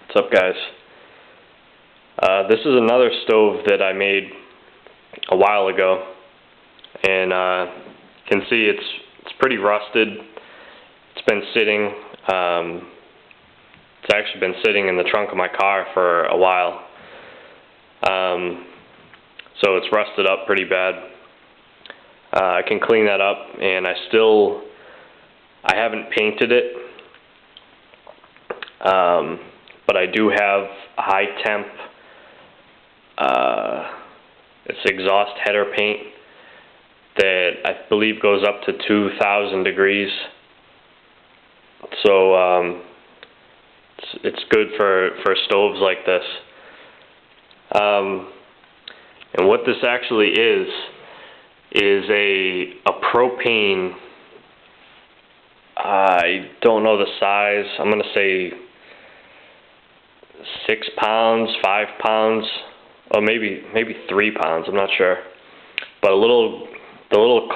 What's up, guys? This is another stove that I made a while ago, and you can see it's pretty rusted. It's been sitting. It's actually been sitting in the trunk of my car for a while, so it's rusted up pretty bad. I can clean that up, and I haven't painted it. But I do have high temp, it's exhaust header paint that I believe goes up to 2,000 degrees. So it's good for stoves like this. And what this actually is a propane. I don't know the size. I'm gonna say 6 pounds, 5 pounds, or maybe 3 pounds. I'm not sure. But the little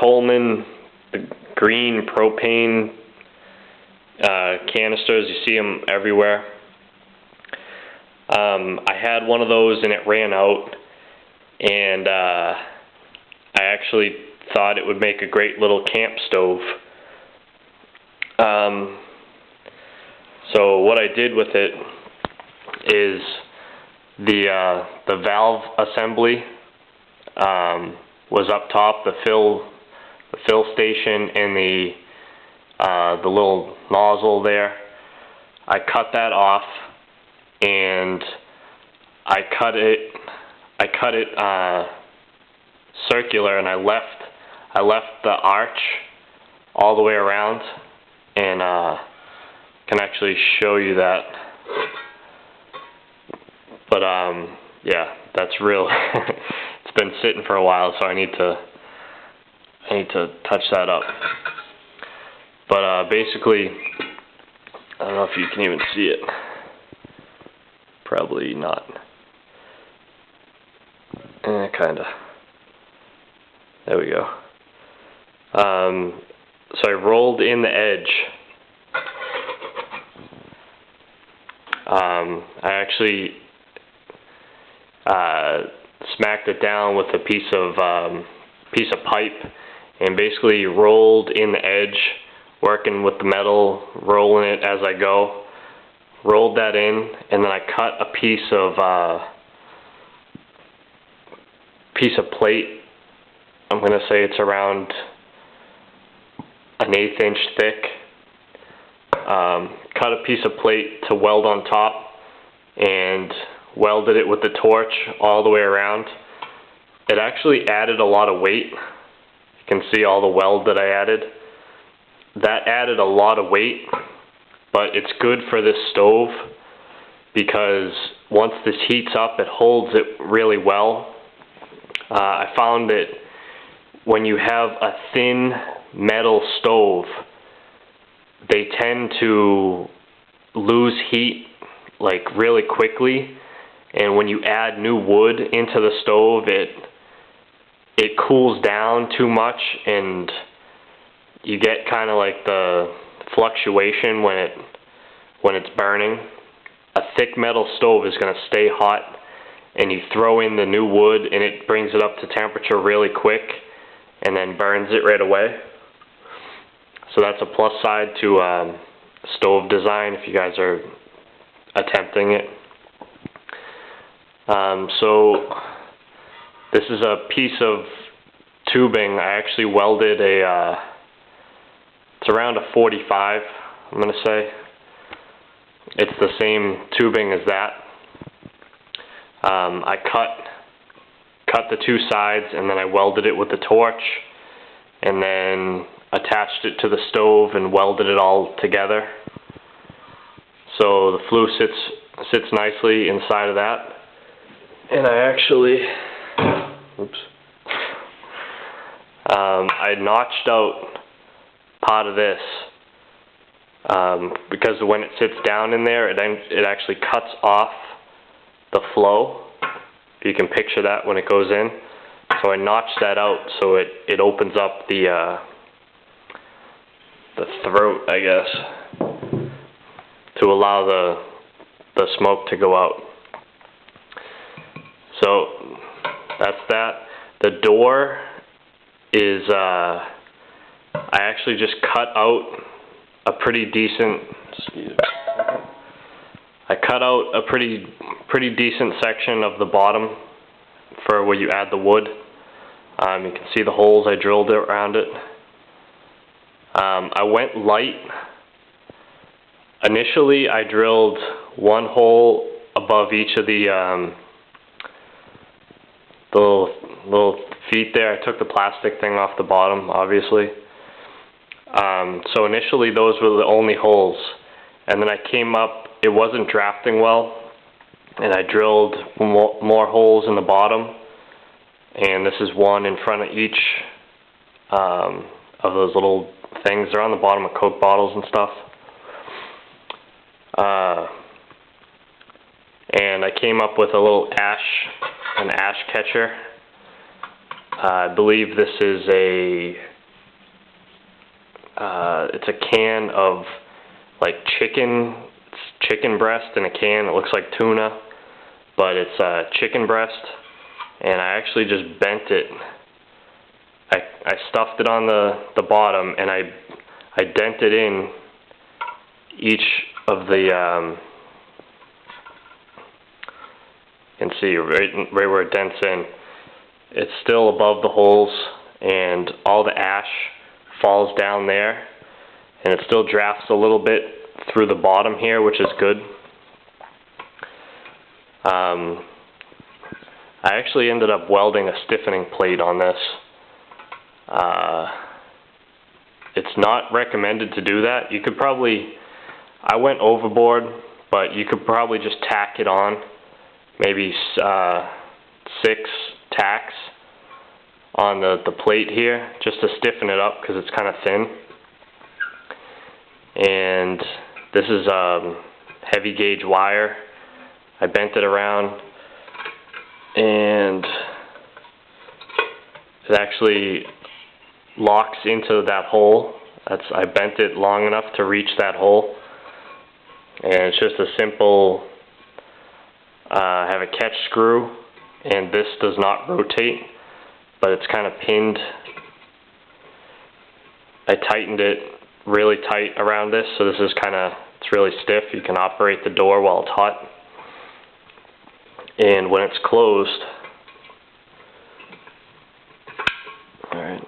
Coleman, the green propane canisters, you see them everywhere. I had one of those and it ran out, and I actually thought it would make a great little camp stove. So what I did with it is the valve assembly was up top, the fill station, and the little nozzle there. I cut that off, and I cut it circular, and I left the arch all the way around, and can actually show you that. But yeah, that's real. It's been sitting for a while, so I need to touch that up. But basically, I don't know if you can even see it. Probably not. Kinda. There we go. So I rolled in the edge. I actually smacked it down with a piece of pipe, and basically rolled in the edge, working with the metal, rolling it as I go. Rolled that in, and then I cut a piece of plate. I'm gonna say it's around an 1/8 inch thick. Cut a piece of plate to weld on top, and welded it with the torch all the way around. It actually added a lot of weight. You can see all the weld that I added. That added a lot of weight, but it's good for this stove because once this heats up, it holds it really well. I found that when you have a thin metal stove, they tend to lose heat like really quickly, and when you add new wood into the stove, it cools down too much, and you get kind of like the fluctuation when it's burning. A thick metal stove is going to stay hot, and you throw in the new wood and it brings it up to temperature really quick and then burns it right away. So that's a plus side to stove design if you guys are attempting it. So this is a piece of tubing. I actually welded it's around a 45, I'm going to say. It's the same tubing as that. I cut the two sides, and then I welded it with the torch, and then attached it to the stove and welded it all together. So the flue sits nicely inside of that. And I actually, I notched out part of this because when it sits down in there, it actually cuts off the flow. You can picture that when it goes in. So I notched that out so it opens up the throat, I guess, to allow the smoke to go out. So that's that. The door is, I actually just cut out a pretty decent, I cut out a pretty decent section of the bottom for where you add the wood. You can see the holes I drilled around it. I went light. Initially I drilled one hole above each of the little feet there. I took the plastic thing off the bottom, obviously. So initially those were the only holes, and then I came up, it wasn't drafting well, and I drilled more holes in the bottom, and this is one in front of each of those little things. They're on the bottom of Coke bottles and stuff. And I came up with a little an ash catcher. I believe this is it's a can of like chicken breast in a can. It looks like tuna, but it's chicken breast, and I actually just bent it. I stuffed it on the bottom, and I dented in each of the you can see right where it dents in. It's still above the holes, and all the ash falls down there, and it still drafts a little bit through the bottom here, which is good. I actually ended up welding a stiffening plate on this. It's not recommended to do that. You could probably, I went overboard, but you could probably just tack it on, maybe 6 tacks on the plate here, just to stiffen it up because it's kind of thin. And this is heavy gauge wire. I bent it around, and it actually locks into that hole. I bent it long enough to reach that hole, and it's just a simple, I have a catch screw, and this does not rotate, but it's kind of pinned. I tightened it really tight around this, so this is kind of, it's really stiff. You can operate the door while it's hot, and when it's closed, alright,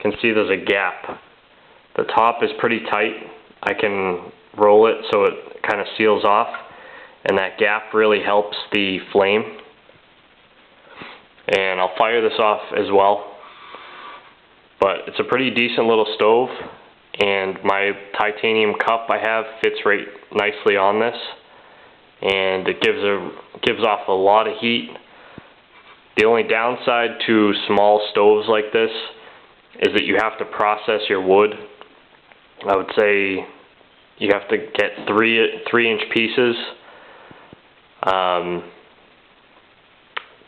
you can see there's a gap. The top is pretty tight. I can roll it so it kind of seals off, and that gap really helps the flame. And I'll fire this off as well. But it's a pretty decent little stove, and my titanium cup I have fits right nicely on this, and it gives off a lot of heat. The only downside to small stoves like this is that you have to process your wood. I would say you have to get 3-inch pieces,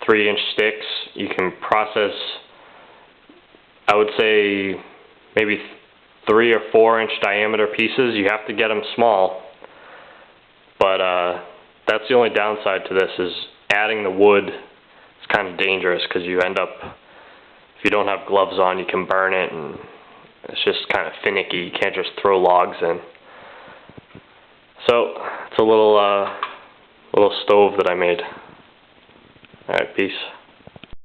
3-inch sticks. You can process, I would say, maybe 3 or 4-inch diameter pieces. You have to get them small, but that's the only downside to this, is adding the wood. It's kind of dangerous because you end up, if you don't have gloves on, you can burn it, and it's just kind of finicky. You can't just throw logs in. So it's a little stove that I made. Alright, peace.